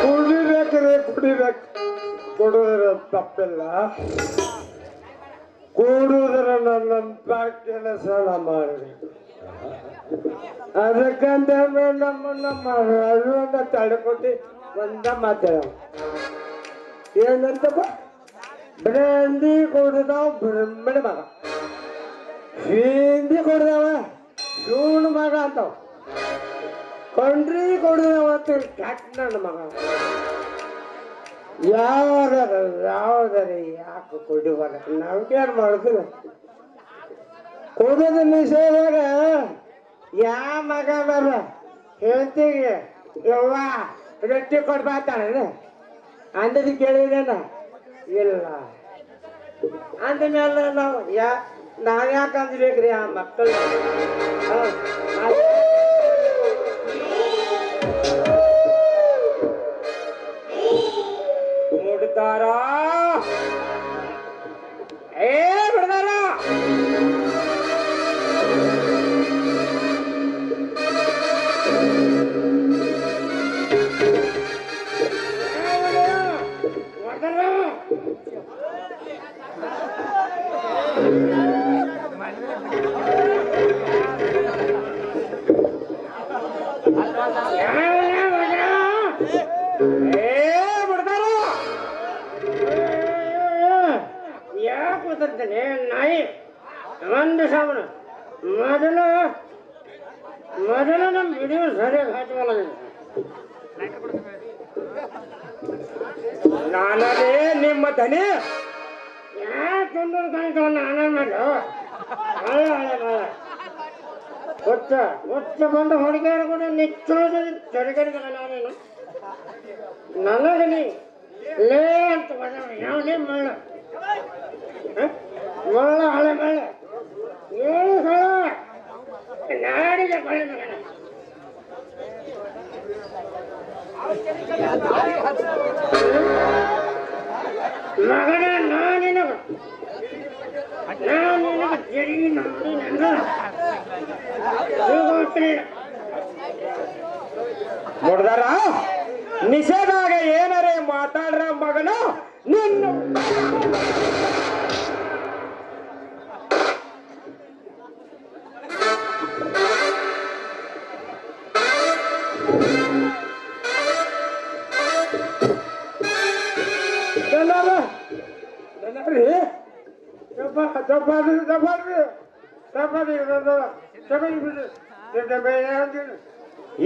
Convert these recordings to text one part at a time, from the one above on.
ಕುಡಿಬೇಕ್ರೆ ಕುಡಿಬೇಕು, ಕೊಡುವುದರ ತಪ್ಪಿಲ್ಲ. ಕೂಡುವುದರ ನನ್ನಂತ ಕೆಲಸ ಮಾಡಿ ಅದಕ್ಕಂತ ನಮ್ಮ ಅಳುವನ್ನ ತಡ್ಕೊಟ್ಟು ಒಂದ ಮಾತಾಡ ಏನಂತಪ್ಪ, ಬ್ರಾಂದಿ ಕೊಡುದಾವ ಬ್ರಹ್ಮಣ ಮಗ, ಹಿಂದಿ ಕೊಡುದವ ಶಿವನ ಮಗ ಅಂತಾವ, ಕೊಂಡ್ರಿ ಕೊಡುದವ ಅಂತ ನನ್ನ ಮಗ. ಯಾವ್ದಾರ ಯಾಕೆ ಕೊಡುವಲ್ಲ, ನಾವ್ಕೇನು ಮಾಡುದಿಲ್ಲ. ಕೊಡೋದು ನಿಷೇಧಾಗ ಯಾವ ಮಗ ಬರ ಹೇಳ್ತೀವಿ ಯವ್ವ ರೊಟ್ಟಿ ಕೊಡ್ಬಾತಾಳೆ ಅಂದದ ಕೇಳಿದೇನ ಇಲ್ಲ. ಅಂದಮೇಲೆ ನಾವ್ ಯಾಕೆ ಅಂದ್ಬೇಕ್ರಿ ಆ ಮಕ್ಕಳು? ಮುಡ್ತಾರ ಬಿಡ್ತಾರ ನಾಯಿ ಒಂದು ಸಾವಣ ಮೊದಲು ನಮ್ಮ ವಿಡಿಯೋ ಸರಿಯಾಗಿ ಹಾಕಲ್ಲ. ನಾನದೇ ನಿಮ್ಮ ದನಿ ಯಾಕೆ ತೊಂದರೆ ಕಾಣ್ತಾವ ನಾನೇ ಮಾಡು ಹೊಚ್ಚ ಬಂದು ಹುಡುಗಿಯರು ಕೂಡ ನಿಚ್ಚೋದ ಚಳಿಗಡಿಗಳ ನಾನೇನು ನನಗೆ ನೀ ಲೇ ಅಂತ ಬಂದ ಯಾವನೇ ಮಳ್ಳ ಮಳ್ಳ ಹಳೆ ಮಳ್ಳ ಏನು ನಾಡಿಗೆ ಬಳ್ಳಿ ಮಗನ ನಾನಿನಗ ಜಡಿ ನೋಡಿ ನನ್ನ ನೋಡ್ದಾರ ನಿಷೇಧಾಗ ಏನರೇ ಮಾತಾಡ್ರ ಮಗನ ನಿನ್ನ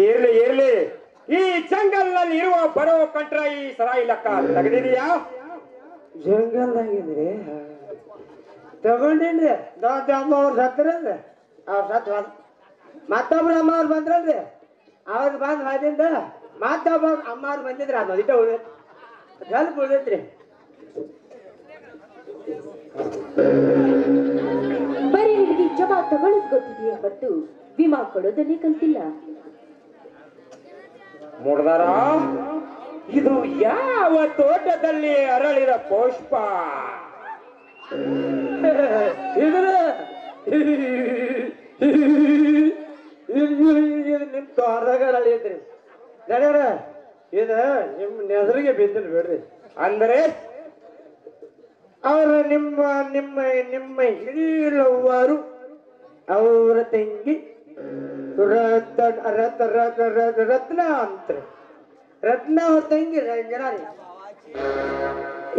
ಇರ್ಲಿ ಇರ್ಲಿ, ಈ ಜಂಗಲ್ನಲ್ಲಿ ಇರುವ ಬರೋ ಕಂಟ್ರ ಈ ಸರಾಯಿ ಲೆಕ್ಕ ತೆಗೆದಿದೀಯಾ? ಜಂಗಲ್ದಾಗಿದ್ರಿ ತಗೊಂಡೇನ್ರಿ. ಅಮ್ಮ ಅವ್ರು ಸತ್ತರಲ್ರಿ, ಅವ್ರು ಸತ್ ಮತ್ತೊಬ್ರು ಅಮ್ಮ ಅವ್ರು ಬಂದ್ರಲ್ರಿ, ಅವ್ರಿಗೆ ಬಂದ್ ಹಾದಿಂದ ಮತ್ತೊಬ್ಬ ಅಮ್ಮ ಅವ್ರು ಬಂದಿದ್ರಿ. ಅದು ಇಟ್ಟ ಉಳಿದೈತಿ, ಸ್ವಲ್ಪ ಉಳಿದೈತ್ರಿ. ಬರೀ ನಿನಗೆ ಜಮಾ ತಗೊಳ್ಳೋದು ಗೊತ್ತಿದೆಯೇ ಹೊತ್ತು ವಿಮಾ ಕೊಡೋದನ್ನೇ ಕಲ್ತಿಲ್ಲ. ಮುಡ್ದಾರ ಇದು ಯಾವ ತೋಟದಲ್ಲಿ ಅರಳಿದ ಪುಷ್ಪ? ನಿಮ್ ತೋಟದಾಗ ಅರಳಿದ್ರಿ ನಡ್ಯಾರ, ಇದು ನಿಮ್ ನೆಸರಿಗೆ ಬಿದ್ದಿಲ್ಲ ಬಿಡ್ರಿ. ಅಂದ್ರೆ ಅವರ ನಿಮ್ಮ ನಿಮ್ಮ ನಿಮ್ಮ ಹಿರಿಯರವರು ಅವರ ತಂಗಿ ರತ್ನ ಅಂತ, ರತ್ನ ಅವ್ರ ತಂಗಿ ರಂಜನ ರೀ.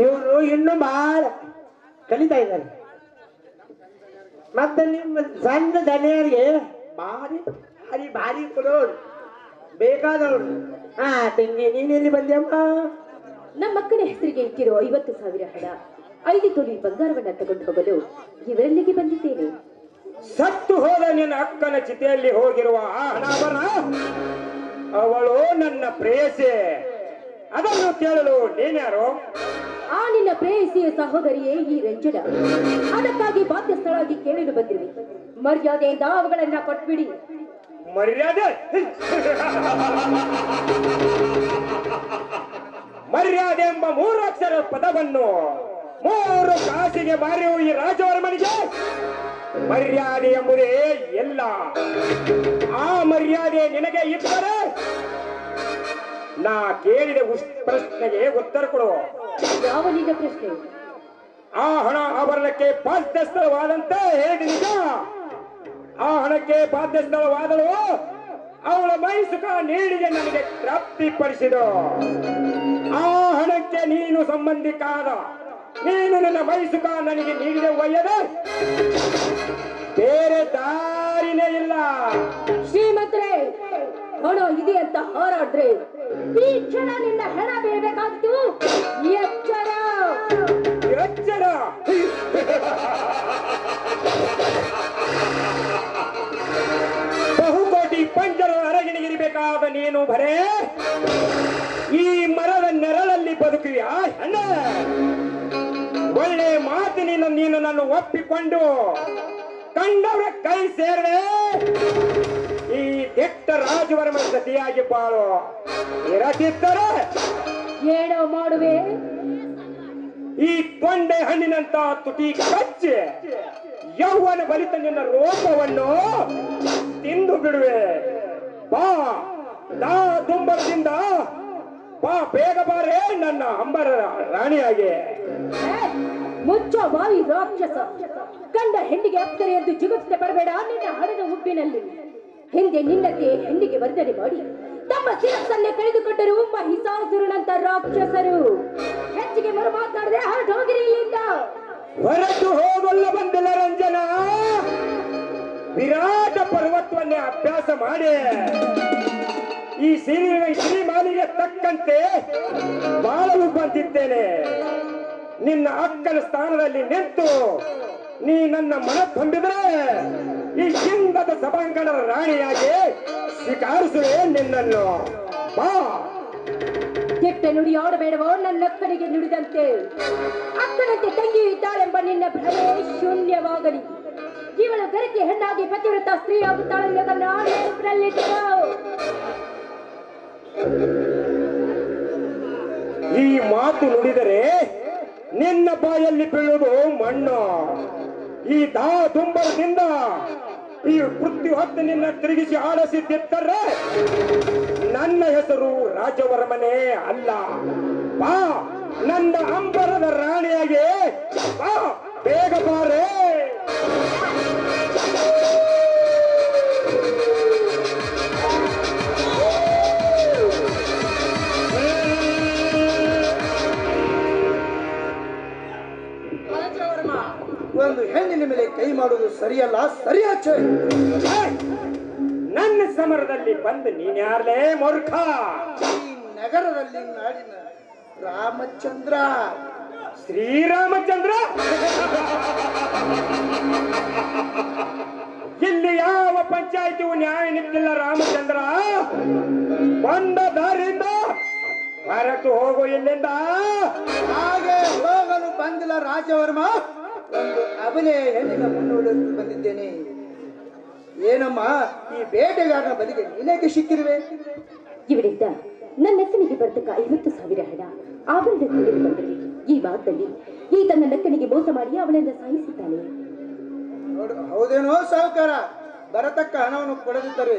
ಇವರು ಇನ್ನೂ ಬಹಳ ಕಲಿತಾ ಇದ್ದಾರೆ. ಮತ್ತೆ ನಿಮ್ಮ ಸಣ್ಣ ದನಿಯರಿಗೆ ಭಾರಿ ಭಾರಿ ಭಾರಿ ಕೊಡೋರು ಬೇಕಾದವರು. ಹಾ ತಂಗಿ, ನೀನೆಲ್ಲಿ ಬಂದ್ಯಮ್ಮ? ನಮ್ಮ ಮಕ್ಕಳ ಹೆಸರಿಗೆ ಇಕ್ಕಿರೋ 50,000 ಹಣ, 5 ತೊಲಿ ಬಂಗಾರವನ್ನ ತಗೊಂಡು ಹೋಗಲು ಇವರಲ್ಲಿಗೆ ಬಂದಿದ್ದೇನೆ. ಸತ್ತು ಹೋದ ನಿನ್ನ ಅಕ್ಕನ ಚಿತೆಯಲ್ಲಿ ಹೋಗಿರುವ ಆ ಹಣವನ್ನ ಅವಳು ನನ್ನ ಪ್ರೇಯಸಿ, ಅದನ್ನು ಕೇಳಲು ನೀನ್ಯಾರು? ಆ ನಿನ್ನ ಪ್ರೇಯಸಿಯ ಸಹೋದರಿಯೇ ಈ ರಂಜನ. ಅದಕ್ಕಾಗಿ ಬಾಧ್ಯಸ್ಥಳಾಗಿ ಕೇಳಲು ಬಂದಿರುವೆ. ಮರ್ಯಾದೆಯಿಂದ ಅವುಗಳನ್ನ ಕೊಟ್ಬಿಡಿ. ಮರ್ಯಾದೆ ಮರ್ಯಾದೆ ಎಂಬ 3 ಅಕ್ಷರ ಪದವನ್ನು 3 ಕಾಸಿಗೆ ಮಾರಿಯು ಈ ರಾಜವರ ಮನೆಗೆ. ಮರ್ಯಾದೆ ಎಂಬುದೇ ಎಲ್ಲ. ಆ ಮರ್ಯಾದೆ ನಿನಗೆ ಇದ್ದರೆ ನಾ ಕೇಳಿದ ಪ್ರಶ್ನೆಗೆ ಉತ್ತರ ಕೊಡು. ಯಾವ ನಿನ್ನ ಪ್ರಶ್ನೆ? ಆ ಹಣ ಆಭರಣಕ್ಕೆ ಬಾಧ್ಯ ಸ್ಥಳವಾದಂತೆ ಹೇಳಿ ನಿಜ. ಆ ಹಣಕ್ಕೆ ಬಾಧ್ಯ ಸ್ಥಳವಾದಳು ಅವಳ ಮೈಸುಕ ನೀಡಿಗೆ ನನಗೆ ತೃಪ್ತಿಪಡಿಸಿದು. ಆ ಹಣಕ್ಕೆ ನೀನು ಸಂಬಂಧಿಕಾದ, ನೀನು ನನ್ನ ಮೈಸುಕ ನನಗೆ ನೀಡಿದ ಒಯ್ಯದ ಬೇರೆ ದಾರಿನೇ ಇಲ್ಲ. ಶ್ರೀಮಂತರೇ, ಹಣ ಇದೆ ಅಂತ ಹಾರಾಡ್ರೆ ಈ ಕ್ಷಣ ನಿನ್ನ ಹೆಣ ಬೀಳ್ಬೇಕಾದ್ದು ಎಚ್ಚರ. ಎಚ್ಚರ? ಬಹುಕೋಟಿ ಪಂಚರ ಅರಗಿಣಿಗಿರಬೇಕಾದ ನೀನು ಬರೇ ಈ ಮರದ ನೆರಳಲ್ಲಿ ಬದುಕುವಿಯಾ? ಅಣ್ಣ, ಒಳ್ಳೆ ಮಾತಿನಿಂದ ನೀನು ನನ್ನ ಒಪ್ಪಿಕೊಂಡು ಕಂಡವರ ಕೈ ಸೇರದೆ ಈ ದಿಟ್ಟ ರಾಜವರ್ಮ ಸತಿಯಾಗಿ ಬಾಳು. ಇರದಿದ್ದರೆ ಏನೋ ಮಾಡುವೆ. ಈ ತೊಂಡೆ ಹಣ್ಣಿನಂತ ತುಟಿ ಕಚ್ಚಿ ಯೌವನ ಬಲಿತ ನಿನ್ನ ರೂಪವನ್ನು ತಿಂದು ಬಿಡುವೆ. ಬಾ, ದಾ ದುಂಬರದಿಂದ ಬಾ, ಬೇಗ ಬಾರೇ ನನ್ನ ಅಂಬರ ರಾಣಿಯಾಗಿ. ಮುಚ್ಚೋ ಬಾಯಿ ರಾಕ್ಷಸ. ಕಂಡ ಹೆಣ್ಣಿಗೆ ಅಪ್ತರೆ ಎಂದು ಜಿಗುಪ್ಸೆ ಬರಬೇಡ. ನಿನ್ನ ಹಣದ ಉಬ್ಬಿನಲ್ಲಿ ಹಿಂದೆ ನಿನ್ನತೆ ಹೆಣ್ಣಿಗೆ ವರ್ಧನೆ ಮಾಡಿ ತಮ್ಮ ಶಿರಸ್ಸನ್ನೇ ಕಳೆದುಕೊಂಡರು ಮಹಿಷಾಸುರನಂತ ರಾಕ್ಷಸರು. ಹೆಚ್ಚಿಗೆ ಮರು ಮಾತನಾಡದೆ ಹೊರಟೋಗಿರಿ ಇಲ್ಲಿಂದ. ಹೊರಟು ಹೋಗಲ್ಲ ಬಂದಿಲ್ಲ ರಂಜನ. ವಿರಾಟ ಪರ್ವತವನ್ನೇ ಅಭ್ಯಾಸ ಮಾಡಿ ಈ ಶ್ರೀಮಾನಿಗೆ ತಕ್ಕಂತೆ ಬಾಳಲು ಬಂದಿದ್ದೇನೆ. ನಿನ್ನ ಅಕ್ಕನ ಸ್ಥಾನದಲ್ಲಿ ನಿಂತು ನೀ ನನ್ನ ಮನ ತುಂಬಿದ್ರೆ ಈ ಸಿಂಗದ ಸಭಾಂಗಣದ ರಾಣಿಯಾಗಿ ಸ್ವೀಕರಿಸುವೆ ನಿನ್ನನ್ನು. ಬಾ. ಕೆಟ್ಟ ನುಡಿ ಆಡಬೇಡವೋ. ನನ್ನ ಅಕ್ಕನಿಗೆ ನುಡಿದಂತೆ ಅಕ್ಕನಂತೆ ತಂಗಿ ಇದ್ದಾಳೆಂಬ ನಿನ್ನ ಭ್ರಮೆ ಶೂನ್ಯವಾಗಲಿ. ಇವಳು ಗರತಿ ಹೆಣ್ಣಾಗಿ ಪತಿವ್ರತ ಸ್ತ್ರೀ ಆಗುತ್ತಾಳೆಂಬುದನ್ನು ನೆನಪಿನಲ್ಲಿಟ್ಟುಕೋ. ಈ ಮಾತು ನುಡಿದರೆ ನಿನ್ನ ಬಾಯಲ್ಲಿ ಬೀಳುವುದು ಮಣ್ಣು. ಈ ದಾ ದುಂಬರದಿಂದ ಈ ಪೃಥ್ವಿ ಹೊತ್ತು ನಿನ್ನ ತಿರುಗಿಸಿ ಆಡಿಸಿದ್ದರೆ ನನ್ನ ಹೆಸರು ರಾಜವರ್ಮನೇ ಅಲ್ಲ. ಬಾ, ನನ್ನ ಅಂಬರದ ರಾಣಿಯಾಗಿ ಬಾ, ಬೇಗ ಬಾರೇ. ಒಂದು ಹೆಣ್ಣಿನ ಮೇಲೆ ಕೈ ಮಾಡುವುದು ಸರಿಯಲ್ಲ, ಸರಿಯಾಚೆ. ನನ್ನ ಸಮರದಲ್ಲಿ ಬಂದು ನೀನ್ಯಾರಲೇ ಮೂರ್ಖ? ಈ ನಗರದಲ್ಲಿ ನಾಡಿನ ರಾಮಚಂದ್ರ. ಶ್ರೀರಾಮಚಂದ್ರ? ಇಲ್ಲಿ ಯಾವ ಪಂಚಾಯಿತಿಯು ನ್ಯಾಯ ನಿಂತಿಲ್ಲ ರಾಮಚಂದ್ರ. ಬಂದ ದಾರಿಯಿಂದ ಹೊರಟು ಹೋಗು ಇಲ್ಲಿಂದ. ಹಾಗೆ ಹೋಗಲು ಬಂದಿಲ್ಲ ರಾಜವರ್ಮ. ಒಂದು ಅಭಿನಯ ಹೆಣ್ಣಿನ ಮುನ್ನೋಡಲು ಬಂದಿದ್ದೇನೆ. ಏನಮ್ಮ, ಈ ಬೇಟೆಗಾರನ ಬದಿಗೆ ನಿನಗೆ ಸಿಕ್ಕಿರುವೆ? ಇವರಿಂದ ನನ್ನ ಅಕ್ಕನಿಗೆ ಬರ್ತಕ್ಕ 50,000 ಹಣ ಆಭರಣ ತಿಳಿದು ಬಂದಿದೆ. ಈ ಮಾತಲ್ಲಿ ಈತ ನನ್ನ ಅಕ್ಕನಿಗೆ ಮೋಸ ಮಾಡಿ ಅವಳನ್ನು ಸಾಯಿಸಿದ್ದಾನೆ. ನೋಡು, ಹೌದೇನೋ ಸಾಹುಕಾರ? ಬರತಕ್ಕ ಹಣವನ್ನು ಕೊಡದಿದ್ದರೆ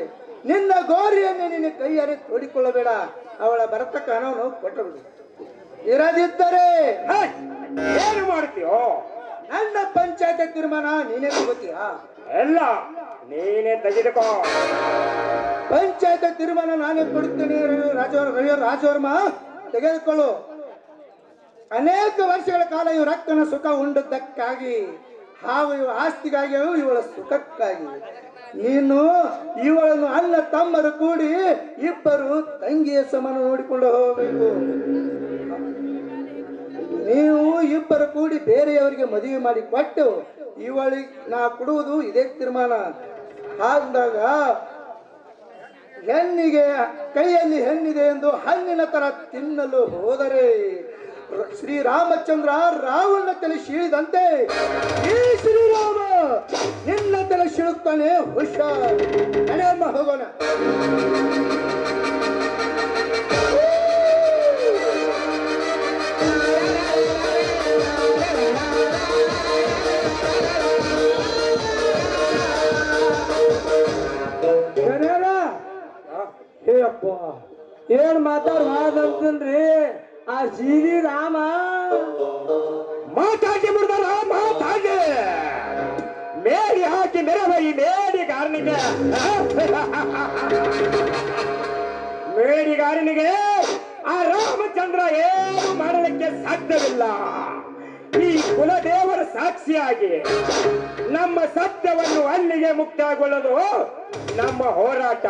ನಿನ್ನ ಗೋರಿಯನ್ನೇ ನಿನ್ನ ಕೈಯಾರೆ ತೋಡಿಕೊಳ್ಳಬೇಡ. ಅವಳ ಬರತಕ್ಕ ಹಣವನ್ನು ಕೊಟ್ಟಬಿಡು. ಇರದಿದ್ದರೆ ಏನು ಮಾಡ್ತೀಯೋ? ನನ್ನ ಪಂಚಾಯತ್ ತೀರ್ಮಾನ ನೀನೇ ತಗೋತೀಯಾ? ಎಲ್ಲ ನೀನೇ ತೆಗೆದುಕೋ. ಪಂಚಾಯತ್ ತೀರ್ಮಾನ ನಾನೇ ಕೊಡುತ್ತೇನೆ ರಾಜವರ್ಮ, ತೆಗೆದುಕೊಳ್ಳು. ಅನೇಕ ವರ್ಷಗಳ ಕಾಲ ಇವರು ಅಕ್ಕನ ಸುಖ ಉಂಡದ್ದಕ್ಕಾಗಿ ಹಾಗೂ ಇವ ಆಸ್ತಿಗಾಗಿ ಇವಳ ಸುಖಕ್ಕಾಗಿ ನೀನು ಇವಳನ್ನು ಅಣ್ಣ ತಮ್ಮರು ಕೂಡಿ ಇಬ್ಬರು ತಂಗಿಯ ಸಮಾನ ನೋಡಿಕೊಂಡು ಹೋಗಬೇಕು. ನೀವು ಇಬ್ಬರು ಕೂಡಿ ಬೇರೆಯವರಿಗೆ ಮದುವೆ ಮಾಡಿ ಕೊಟ್ಟು ಇವಳಿಗೆ ನಾ ಕೊಡುವುದು ಇದೇ ತೀರ್ಮಾನ. ಅಂದಾಗ ಹೆಣ್ಣಿಗೆ ಕೈಯಲ್ಲಿ ಹೆಣ್ಣಿದೆ ಎಂದು ಹಣ್ಣಿನ ತರ ತಿನ್ನಲು ಹೋದರೆ ಶ್ರೀರಾಮಚಂದ್ರ ರಾವಣ ತಲೆ ಸೀಳಿದಂತೆ ಈ ಶ್ರೀರಾಮ ನಿನ್ನ ತಲೆ ಸೀಳುತ್ತಾನೆ. ಹುಷಾರ್. ನಡೆಯಮ್ಮ, ಹೋಗೋಣ. ಹೇ ಅಪ್ಪ, ಏನ್ ಮಾತಾಡ್ಬಾರ್ದಂತನ್ರಿ ಆ ಶ್ರೀ ರಾಮ ಮಾತಾಡಿ ಬಿಡ್ದಾರ ಮಾತಾಡಿ ಮೇಡಿ ಹಾಕಿ ಮೆರವ ಈ ಮೇಡಿಗಾರನಿಗೆ ಮೇಡಿಗಾರನಿಗೆ ಆ ರಾಮಚಂದ್ರ ಏನು ಮಾಡಲಿಕ್ಕೆ ಸಾಧ್ಯವಿಲ್ಲ. ಈ ಕುಲದೇವರ ಸಾಕ್ಷಿಯಾಗಿ ನಮ್ಮ ಸತ್ಯವನ್ನು ಅಲ್ಲಿಗೆ ಮುಕ್ತಾಯಗೊಳ್ಳೋದು ನಮ್ಮ ಹೋರಾಟ.